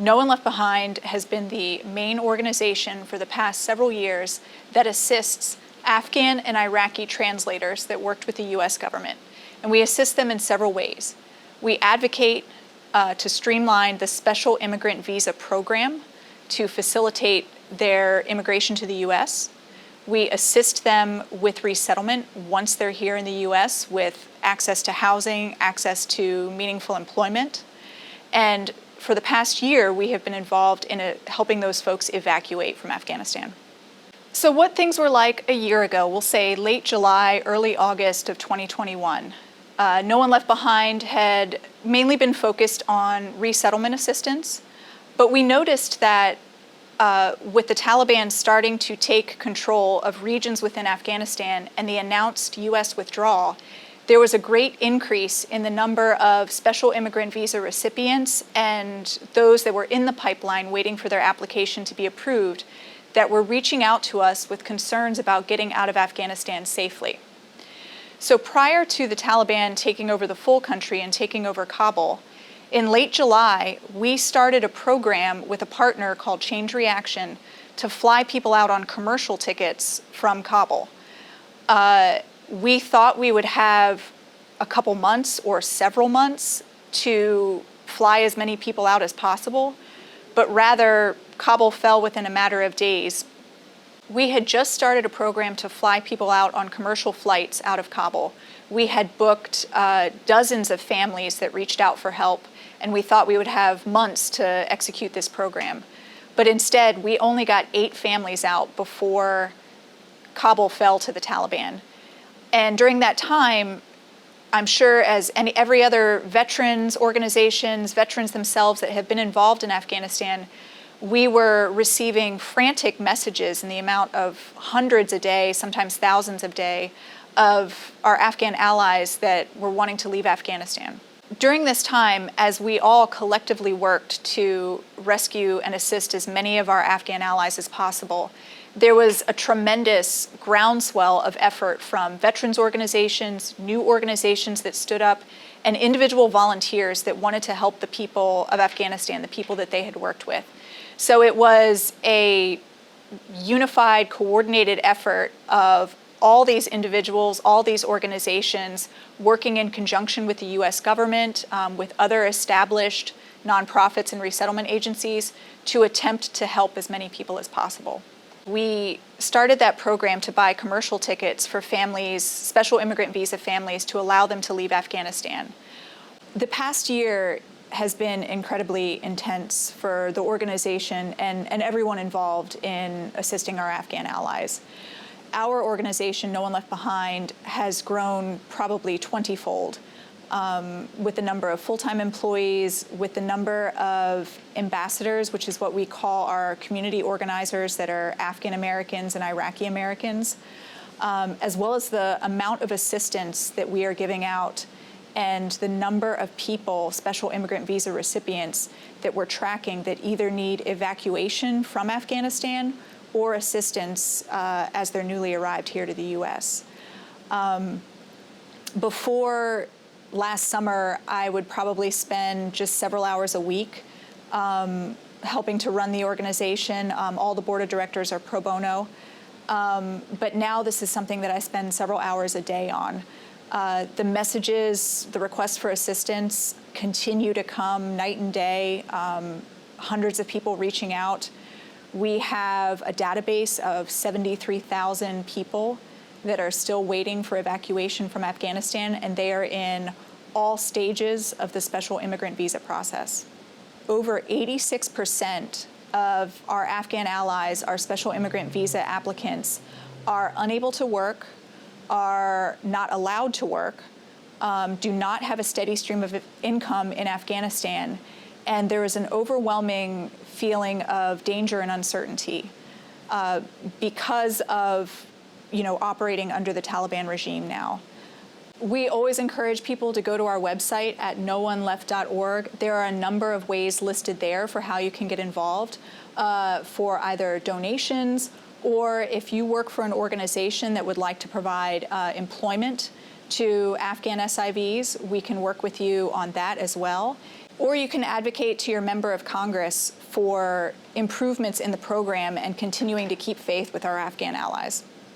No One Left Behind has been the main organization for the past several years that assists Afghan and Iraqi translators that worked with the U.S. government. And we assist them in several ways. We advocate to streamline the special immigrant visa program to facilitate their immigration to the U.S. We assist them with resettlement once they're here in the U.S. with access to housing, access to meaningful employment. And for the past year, we have been involved in helping those folks evacuate from Afghanistan. So what things were like a year ago, we'll say late July, early August of 2021. No One Left Behind had mainly been focused on resettlement assistance, but we noticed that with the Taliban starting to take control of regions within Afghanistan and the announced U.S. withdrawal, there was a great increase in the number of special immigrant visa recipients and those that were in the pipeline waiting for their application to be approved that were reaching out to us with concerns about getting out of Afghanistan safely. So prior to the Taliban taking over the full country and taking over Kabul, in late July, we started a program with a partner called Change Reaction to fly people out on commercial tickets from Kabul. We thought we would have a couple months or several months to fly as many people out as possible, but rather Kabul fell within a matter of days. We had just started a program to fly people out on commercial flights out of Kabul. We had booked dozens of families that reached out for help, and we thought we would have months to execute this program. But instead, we only got 8 families out before Kabul fell to the Taliban. And during that time, I'm sure as every other veterans organizations, veterans themselves that have been involved in Afghanistan, we were receiving frantic messages in the amount of hundreds a day, sometimes thousands a day, of our Afghan allies that were wanting to leave Afghanistan. During this time, as we all collectively worked to rescue and assist as many of our Afghan allies as possible, there was a tremendous groundswell of effort from veterans organizations, new organizations that stood up, and individual volunteers that wanted to help the people of Afghanistan, the people that they had worked with. So it was a unified, coordinated effort of all these individuals, all these organizations working in conjunction with the U.S. government, with other established nonprofits and resettlement agencies to attempt to help as many people as possible. We started that program to buy commercial tickets for families, special immigrant visa families, to allow them to leave Afghanistan. The past year has been incredibly intense for the organization and everyone involved in assisting our Afghan allies. Our organization, No One Left Behind, has grown probably 20-fold. With the number of full-time employees, with the number of ambassadors, which is what we call our community organizers that are Afghan Americans and Iraqi Americans, as well as the amount of assistance that we are giving out and the number of people, special immigrant visa recipients, that we're tracking that either need evacuation from Afghanistan or assistance as they're newly arrived here to the U.S. Before last summer, I would probably spend just several hours a week helping to run the organization. All the board of directors are pro bono. But now this is something that I spend several hours a day on. The messages, the requests for assistance continue to come night and day, hundreds of people reaching out. We have a database of 73,000 people that are still waiting for evacuation from Afghanistan, and they are in all stages of the special immigrant visa process. Over 86% of our Afghan allies, our special immigrant visa applicants, are unable to work, are not allowed to work, do not have a steady stream of income in Afghanistan, and there is an overwhelming feeling of danger and uncertainty because of operating under the Taliban regime now. We always encourage people to go to our website at nooneleft.org. There are a number of ways listed there for how you can get involved for either donations, or if you work for an organization that would like to provide employment to Afghan SIVs, we can work with you on that as well. Or you can advocate to your member of Congress for improvements in the program and continuing to keep faith with our Afghan allies.